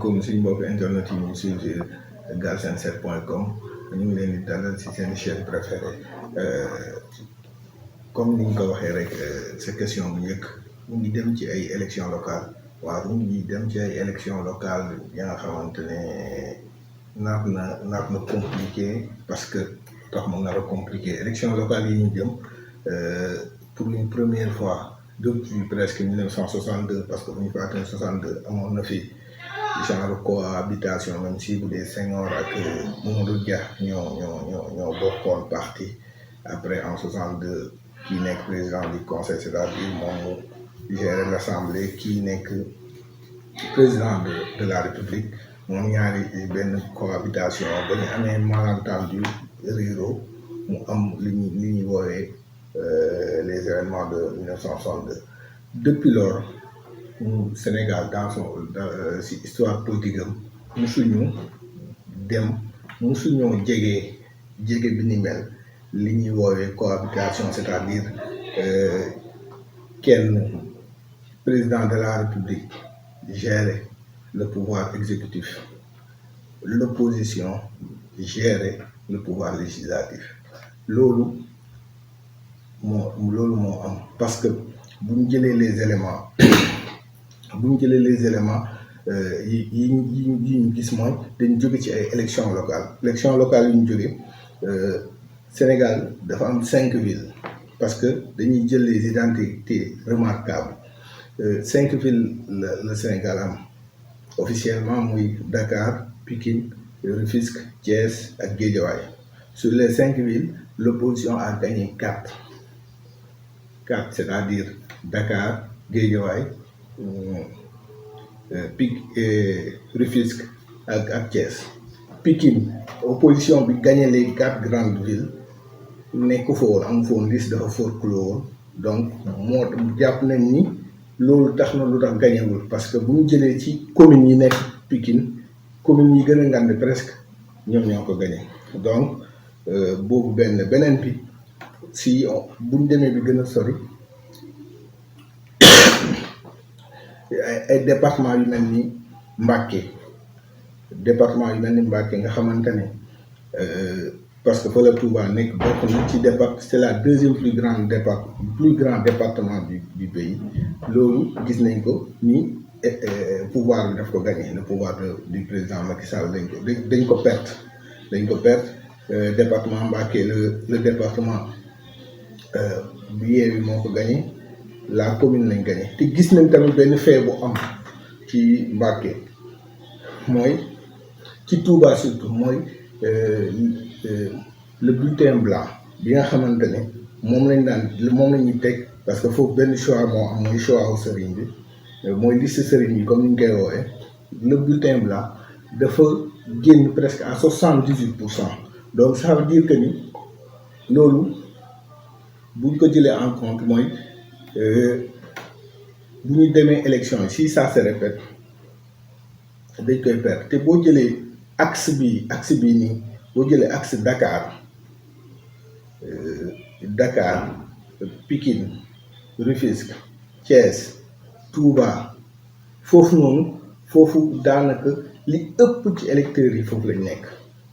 asalaamaaleykum suñu mbokk internet yi ñu suivre galsen7.com ñu ngi leen di dalal ci seen chaîne préférée comme ni ñu ko waxee rek sa question bu njëkk mu ngi dem ci ay élections locales waaw mu ngi dem ci ay élections locales ya nga xamante ne naat na compliqué parce que tax mu nar a compliqué élections locales yi ñu jëm pour une première fois depuis presque 1962 parce que bu ñu fàttali 62 amoon na fi genre cohabitation même si bu dee Senghor ak Mamadou Dia ñoo bokkoon parti après en 62 kii nekk président du conseil c'est-à-dire moom mu gérer l'assemblée kii nekk président de la république moom ñaari benn cohabitation ba ñu amee malentendu ruraux mu am li ñuy woowee les événements de 1962 depuis lors Sénégal dans si histoire politique am musuñu jege bi ni mel li ñuy woowee cohabitation c'est-à-dire kenn président de la République gérer le pouvoir exécutif l'opposition gérer le pouvoir législatif loolu moo am parce que bu ñu jëlee les éléments yi ñu gis mooy dañ jóge ci ay élections locales yu ñu jóge Sénégal dafa am 5 villes parce que dañuy jël les identités remarquables 5 villes la Sénégal am officiellement muy Dakar Pikine Rufisque Thiès ak Guédiawaye sur les 5 villes l'opposition a gagné 4 c'est-à-dire Dakar Guédiawaye Rufisque ak Thiès. Pikine opposition bi gagné les 4 grandes villes nekk fa woon am fa woon liste dafa forclos woon donc moo jàpp nañ ni loolu tax na lu tax gagnéwul parce que bu ñu jëlee ci communes yi nekk Pikine communes yi gën a ngand presque ñoom ñoo ko gagné donc boobu beneen bi si bu ñu demee bi gën a sori ay département yu mel ni Mbacké nga xamante ne parce que fa la Touba nekk bokk na ci c'est la deuxième plus grand département du pays loolu gis nañ ko ni pouvoir bi daf ko gagné le pouvoir du président Macky Sall dañ ko perte département Mbacké le département bu Yewwi moo ko gagné la commune lañ gagné te gis nañ tamit benn fait bu am ci Mbacké mooy ci Touba surtout mooy le bulletin blanc bi nga xamante ne moom la ñuy teg parce que foofu benn choix moo am mooy choix wu sëriñ bi mooy liste sëriñ bi comme ni ñu koy woowee le bulletin blanc dafa génn presque à 78%. Donc ça veut dire que ni loolu buñ ko jëlee en compte mooy bu ñu demee élection yi si ça se répète dañ koy perdre te boo jëlee axe bii nii boo jëlee axe Dakar Pikine Rufisque Thiès Touba foofu daanaka li ëpp ci électeurs yi foofu lañ nekk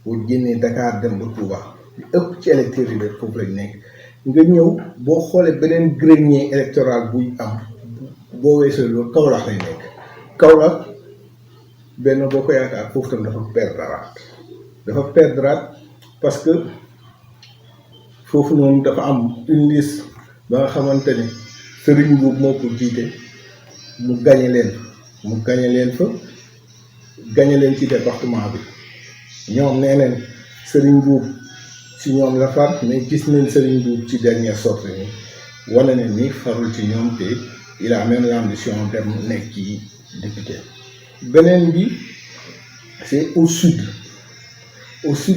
boo génnee Dakar dem ba Touba li ëpp ci électeurs yi rek foofu lañ nekk nga ñëw boo xoolee beneen grenier électoral buy am boo weesoo loolu Kaolack lay nekk Kaolack benn boo ko yaakaar foofu tam dafa perdraat parce que foofu noonu dafa am une liste ba nga xamante ne Serigne Mboup moo ko jiite mu gagné leen ci département bi ñoom nee neen Serigne Mboup ci ñoom la far mais gis nañ Serigne Mboup ci dernière sortie ni wane ne ni farul ci ñoom te il a même l'ambition dem nekk ci député beneen bi c'est au sud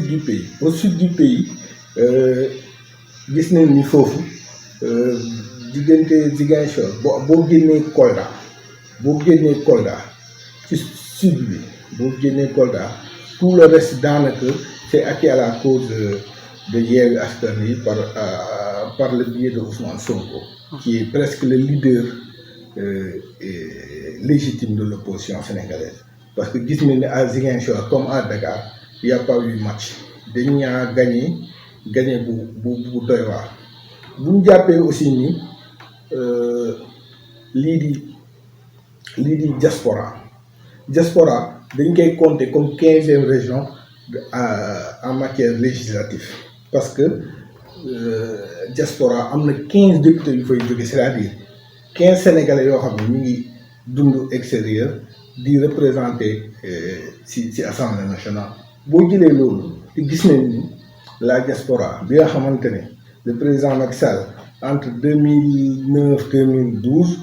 du pays gis nañ ni foofu diggante Ziguinchor boo génnee Kolda ci sud bi boo génnee Kolda tout le reste daanaka c'est acquis à la cause de Yewwi Askan Wi par le biais de Ousmane Sonko qui est presque le leader légitime de l'opposition sénégalaise parce que gis nañ ne à Ziguinchor comme à Dakar il y a pas eu match dañ ñaa gagné bu doy waar bu ñu jàppee aussi ni lii di diaspora dañ koy compter comme 15e région en matière législative parce que diaspora am na 15 députés yu fay jóge c'est-à-dire 15 sénégalais yoo xam ne ñu ngi dund extérieur di représenter ci assemblée nationale. boo jëlee loolu te gis nañ ni la diaspora bi nga xamante ne le président Macky Sall entre 2009 2012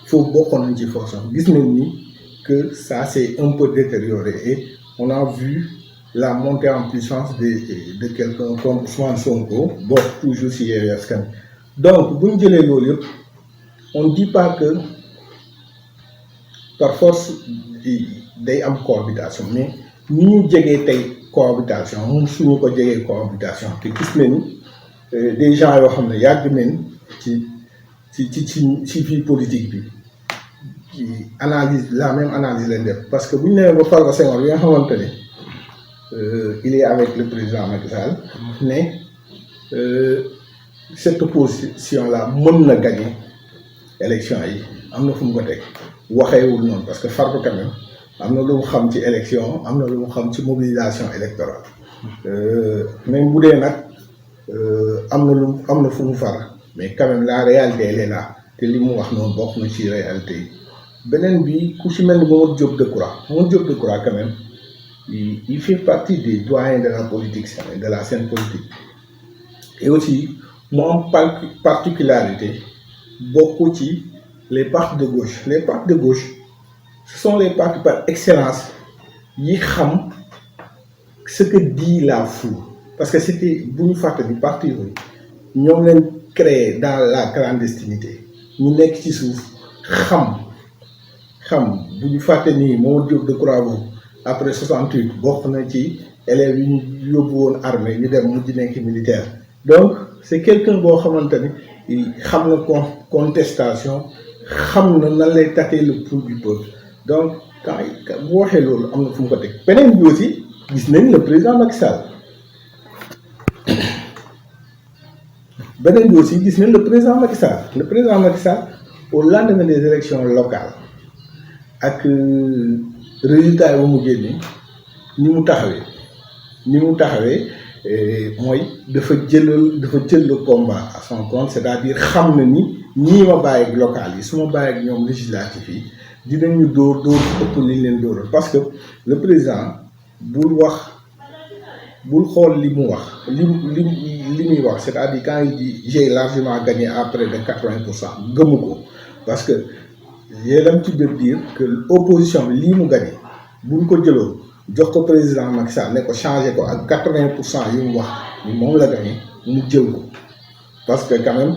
foofu bokkoon nañ ci force gis nañ ni que ça s'est un peu détérioré et on a vu la montée en puissance de quelqu'un comme Ousmane Sonko bokk toujours ci Yewwi Askan Wi donc bu ñu jëlee loolu yëpp on ne dit pas que par force day am cohabitation mais ni ñu jegee tey cohabitation moom suñu ko jegee cohabitation te gis nañu des gens yoo xam ne yàgg nañ ci vie politique bi ci analyse la même analyse lañ def parce que bu ñu nee ba Farba Senghor bi nga xamante ne il est avec le président Macky Sall ne cette opposition là mën na gagner élection yi am na fu mu ko teg waxeewul noonu parce que Farba quand même am na lu mu xam ci élection am na lu mu xam ci mobilisation électorale même bu dee nag am na fu mu far mais quand même la réalité elle est là te li mu wax noonu bokk na ci réalité yi beneen bi ku ci mel ni Mamadou Diop Decroix quand même il fait partie des doyens de la politique de la scène politique et aussi mu am particularité bokk ci les partis de gauche ce sont les partis par excellence yi xam ce que dit la foule parce que c'était bu ñu fàtte ni parti yooyu ñoom leen créé dans la clandestinité ñu nekk ci suuf xam bu ñu fàtte ni Mamadou Diop Decroix boobu après 68 bokk na ci élèves yi ñu yóbbu woon armée ñu dem mujj nekk militaire donc c'est quelqu'un boo xamante ni xam na contestation xam na nan lay tâter le pouls du peuple donc quand bu waxee loolu am na fu mu ko teg beneen bi aussi gis nañ le président Macky Sall le président Macky Sall au lendemain des élections locales ak résultat yi ba mu génne ni mu taxawee mooy dafa jël le combat à son compte c'est-à-dire xam na ni ñii ma bàyyi ak local yi su ma bàyyi ak ñoom législatif yi dinañu dóor ëpp li ñu leen dóoral parce que le président bul xool li mu wax li muy wax c'est-à-dire quand il dit j'ai largement gagné à près de 80% gëmu ko parce que j'ai l'habitude de dire que opposition bi lii mu gagné buñ ko jëloon jox ko président Macky Sall ne ko changé ko ak 80% yu mu wax ni moom la gagné mu jël ko parce que quand même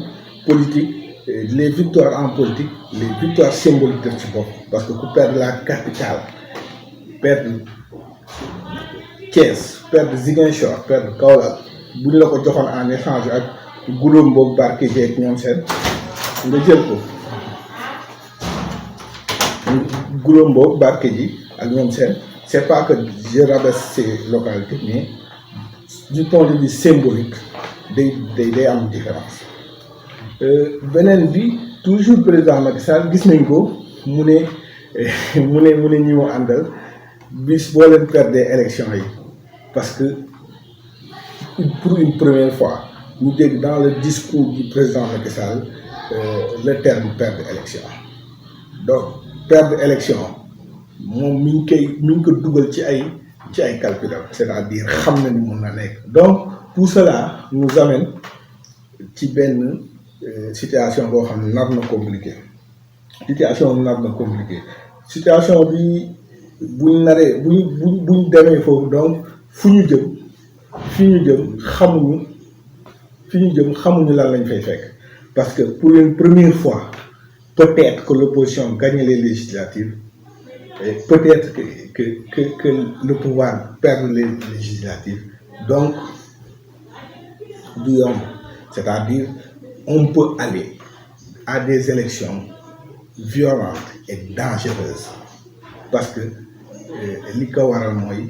politique les victoires en politique les victoires symboliques def ci bopp parce que ku perdre la capitale perdre Thiès perdre Ziguinchor perdre Kaolack bu ñu la ko joxoon en échange ak gulóom boobu barke jeeg ñoom seen nga jël ko gulóom boobu barke ji ak ñoom seen c'est pas que je rabaisse ces localités mais du point de vue symbolique day am différence beneen bi toujours président Macky Sall gis nañ ko mu ne ñi mu àndal bis boo leen perdre élection yi parce que pour une première fois ñu dégg dans le discours du président Macky Sall le terme perdre élection donc perdre élection moom mi ngi ko dugal ci ay calculam c'est-à-dire xam na ni mun na nekk donc tout cela nous amène ci benn situation boo xam ne nar na compliqué situation bi buñ demee foofu donc fi ñu jëm xamuñu lan lañ fay fekk parce que pour une première fois peut-être que l'opposition gagne les législatives et peut-être que le pouvoir perd les législatives donc du yomb c'est-à-dire on peut aller à des élections violentes et dangereuses parce que li ko waral mooy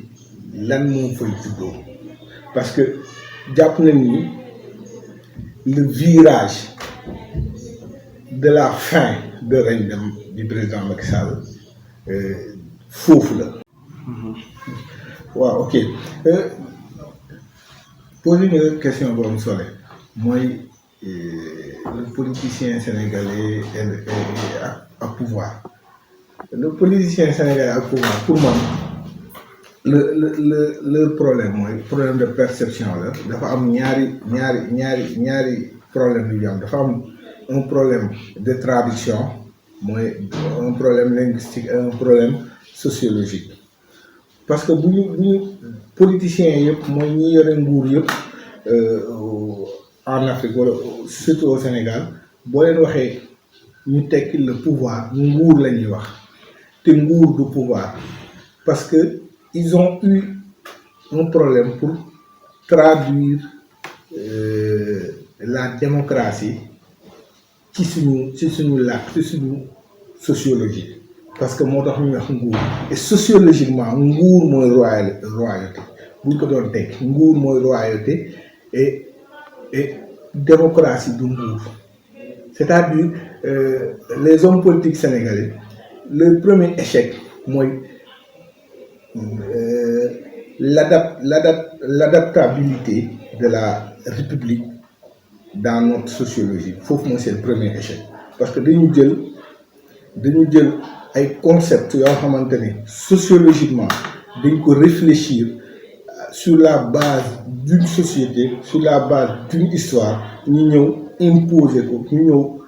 lan moo fay juddoo parce que jàpp nañ ni le virage de la fin de règne du président Macky Sall foofu la. waaw ok posé nga question bu am solo mooy le politicien sénégalais ak pouvoir le politicien sénégalais ak pouvoir pour moi le problème mooy problème de perception la dafa am ñaari problème yu am dafa am un problème de traduction mooy un problème linguistique et un problème sociologique parce que bu ñu politiciens yëpp mooy ñi yore nguur yëpp en Afrique wala surtout au Sénégal boo leen waxee ñu tekki le pouvoir nguur la ñuy wax te nguur du pouvoir parce que ils ont eu un problème pour traduire la démocratie ci suñu làkk ci suñu sociologie parce que moo tax ñu wax nguur et sociologiquement nguur mooy royauté buñ ko doon teg nguur mooy royauté et démocratie du nguur c'est-à-dire les hommes politiques sénégalais leur premier échec mooy l'adaptabilité de la République dans notre sociologie foofu mooy seen premier échec parce que dañu jël ay concepts yoo xamante ne sociologiquement dañ ko réfléchir sur la base d'une société sur la base d'une histoire ñu ñëw imposer ko ñu ñëw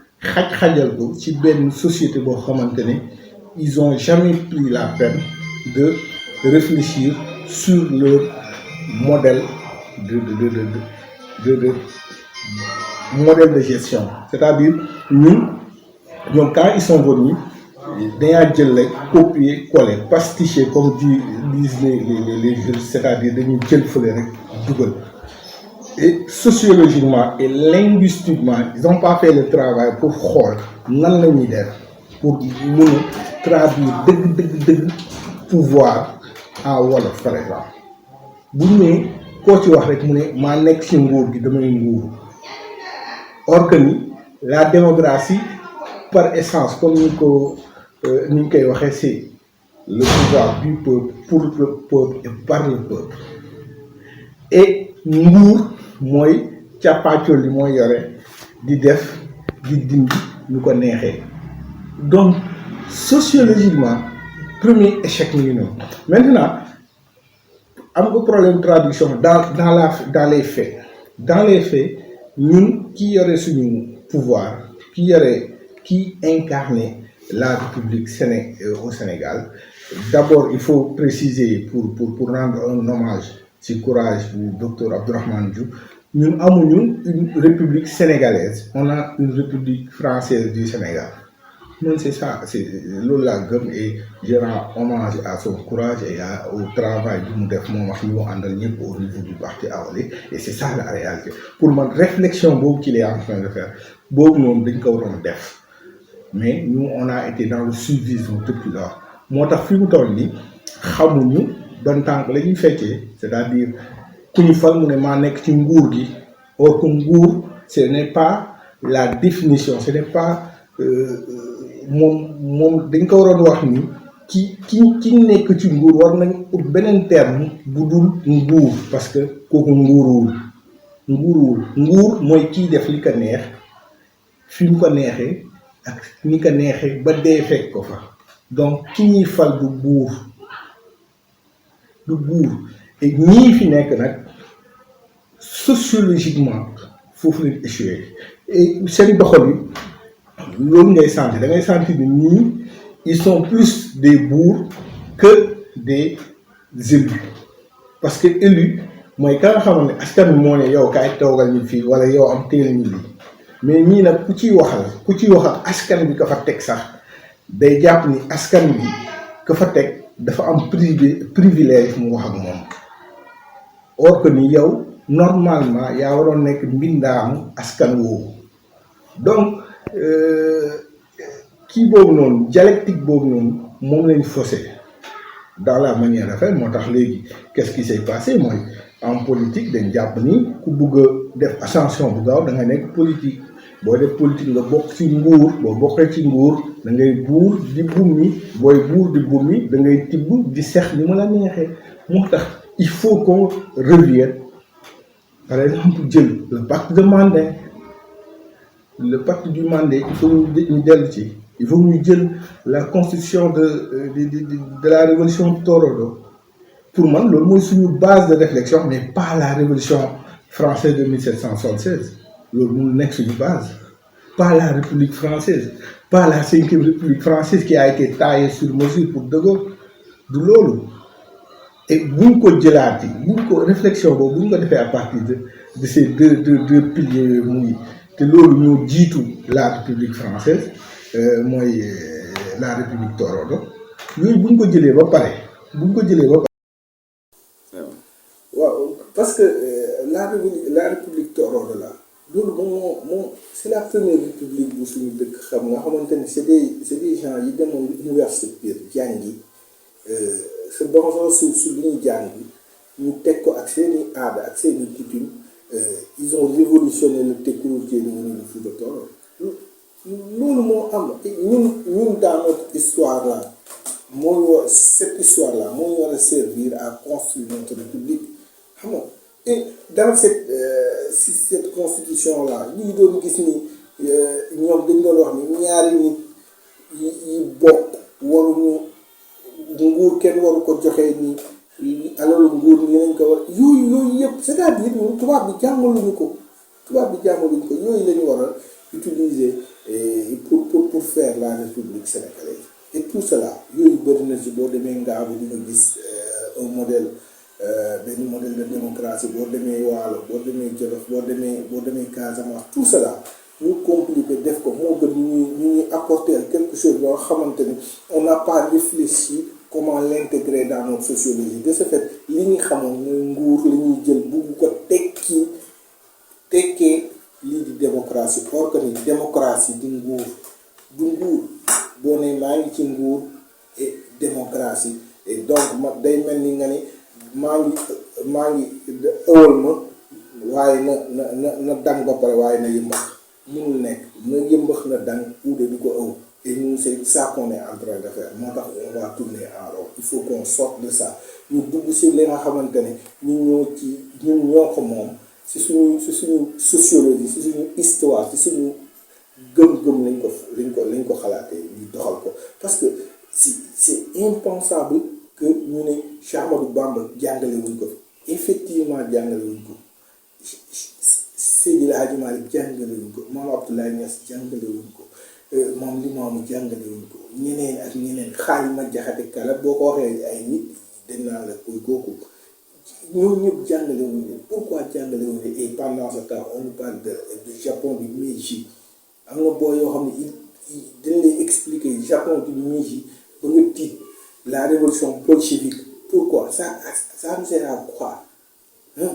xajal ko ci benn société boo xamante ne ils ont jamais pris la peine de réfléchir sur leur modèle modèle de gestion c'est-à-dire ñoom quand ils sont venus dañaa jël rek copier coller pasticher comme disent les juristes c'est-à-dire dañuy jël fële rek dugal et sociologiquement et linguistiquement ils n'ont pas fait le travail pour xool nan la ñuy def pour mun a traduire dëgg pouvoir en wolof par exemple bu ñu nee koo ci wax rek mu ne maa nekk ci nguur gi damay nguur or que ni la démocratie par essence comme ni ñu koy waxee c'est le pouvoir du peuple pour le peuple et par le peuple et nguur mooy càppaacol li mooy yore di def di dindi ñu ko neexee donc sociologiquement premier échec mi ngi noonu maintenant am nga problème traduction dans les faits ñun ki yore suñu pouvoir qui incarne la République au Sénégal d'abord il faut préciser pour rendre un hommage ci courage du docteur Abdourahmane Diouf ñun amuñu une République sénégalaise on a une République française du Sénégal non c'est ça c'est loolu laa gëm et je rends hommage à son courage et au travail bi mu def moom wax ñu mu àndal ñëpp au niveau du parti Awalé et c'est ça la réalité pour man réflexion boobu qu'il est en train de faire boobu noonu dañ ko waroon def mais nous on a été dans le suivisme depuis lors moo tax fi mu toll nii xamuñu ban tànk la ñuy fekkee c'est-à-dire ku ñu fal mu ne maa nekk ci nguur gi or que nguur ce n'est pas la définition ce n'est pas moom dañ ko waroon wax ni ki nekk ci nguur war nañ ut beneen terme bu dul nguur parce que kooku nguur mooy kiy def li ko neex fi mu ko neexee ak ni ko neexee ba dee fekk ko fa donc ki ñuy fal du buur et ñii fi nekk nag sociologiquement foofu lañ échoué et seen doxal yi loolu ngay sentir da ngay sentir ni ñii ils sont plus des bourgs que des élus parce que élu mooy ka nga xamoon ne askan bi moo ne yow kaay toogal ñu fii wala yow am teel ñu lii mais ñii nag ku ciy waxal askan bi ka fa teg sax day jàpp ni askan bi ka fa teg dafa am privilège mu wax ak moom or que ni yow normalement yaa waroon nekk mbindaamu askan woowu donc kii boobu noonu dialectique boobu noonu moom lañ faussé dans la manière de faire moo tax léegi qu'est-ce qui s'est passé mooy en politique dañ jàpp ni ku bugg a def ascension bu gaaw da nga nekk politique boo def politique nga bokk ci nguur boo bokkee ci nguur da ngay buur di bummi booy buur di bummi da ngay tibb di sex ni mu la neexee moo tax il faut qu'on revienne par exemple jël le pacte de Mandé le pacte du Mandé il faut ñu dellu ci il faut ñu jël la constitution de la révolution Torodo pour man loolu mooy suñu base de réflexion mais pas la révolution française de 1776 loolu mënul nekk suñu base pas la République française pas la 5e République française qui a été taillée sur mesure pour De Gaulle du loolu et buñ ko jëlaati buñ ko réflexion boobu buñ ko defee à partir de ces deux piliers muy te loolu ñoo jiitu la République française mooy la République Torodo yooyu buñ ko jëlee ba pare waaw parce que la République Torodo la loolu moom c'est la première république bu suñu dëkk xam nga xamante ni c'est des gens yi demoon université biir jàngi sa bonjour su li ñuy jàng ñu teg ko ak seeni aada ak seeni coutume ils ont révolutionné le technique qui est devenu le Fouta Toro loolu moo am ñun dans notre histoire là cette histoire là moo ñu war a servir à construire notre république xam nga et dans cette constitution là ñu ngi doon gis ni ñoom dañ doon wax ni ñaari nit yi bokk waruñu nguur kenn waru ko joxe ni alalu nguur ñi lañ ko war yooyu yëpp c'est-à-dire ñun tubaab bi jàngaluñu ko yooyu la ñu war a utiliser pour faire la république sénégalaise et tout cela yooyu bëri na si boo demee Ngaabu di nga gis un modèle benn modèle de démocratie boo demee Waalo boo demee Jolof boo demee Casamance tout cela ñu compliqué def ko moo gën ñu ñuy apporter quelque chose boo xamante ni on n'a pas réfléchi comment l'intégrer dans notre sociologie de ce fait li ñu xamoon mooy nguur la ñuy jël bugg ko tekkee lii di démocratie or que ni démocratie du nguur boo ne maa ngi ci nguur et démocratie et donc day mel ni nga ni maa ngi ëwal ma waaye na dang ba pare waaye na yëmbax mënul nekk na yëmbax na dang uude du ko ëw et nous c'est ça qu'on est en train de faire moo tax on va tourner en rond il faut qu'on sorte de ça ñu dugg si li nga xamante ne ñun ñoo ko moom si suñu sociologie si suñu histoire si suñu gëm-gëm lañ ko xalaatee ñu doxal ko parce que c'est impensable que ñu ne Cheikh Ahmadou Bamba jàngale wuñ ko effectivement jàngale wuñ ko Seydi El Hadji Malick jàngale wuñ ko Mame Abdoulaye Niass jàngale wuñ ko Mame Limamou jàngale wuñ ko ñeneen ak ñeneen Xaalima Jaxate Kala boo ko waxee ay nit dañ naan la koy kooku ñoom ñëpp jàngale wuñ leen pourquoi jàngale wuñ leen et pendant ce temps on nous parle du Japon du Meiji am na boo yoo xam ne dañ lay expliquer Japon du Meiji ba nga tiit la révolution bolchevique pourquoi ça nous sert à quoi hein?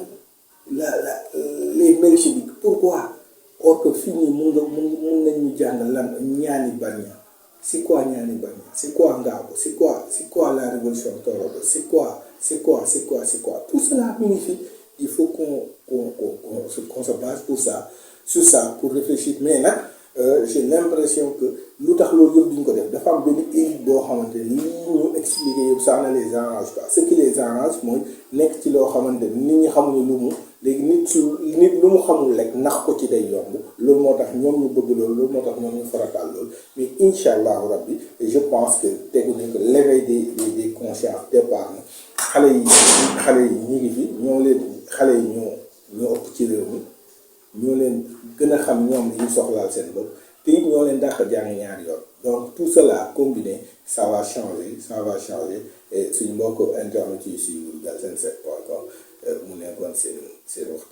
Les bolcheviques pourquoi or que fii nii mun nañ ñu jàngal lan ñaani baña c'est quoi ñaani baña c'est quoi Ngabo c'est quoi la révolution Torodo c'est quoi tout cela mi ngi fi il faut qu'on se base sur ça pour réfléchir mais nag j'ai l'impression que lu tax loolu yëpp duñ ko def dafa am benn élite boo xamante ni ñu expliquer yëpp ça ne les arrange pas ce qui les arrange mooy nekk ci loo xamante ni nit ñi xamuñu lu mu léegi nit lu mu xamul rek nax ko ci day yomb loolu moo tax ñoom ñu bëgg loolu moo tax ñoom ñu farataal loolu mais incha allahu rabbi je pense que tegu nañ ko l'éveil des consciences départ na xale yi ñu ngi fi xale yi ñoo ëpp ci réew mi ñoo leen gën a xam ñoom li ñu soxlaal seen bopp te it ñoo leen dàq jàng ñaari yoon donc tout cela combiné ça va changer et suñ mbokk internet yi suivre Galsen 7.com mu nekkoon seen wax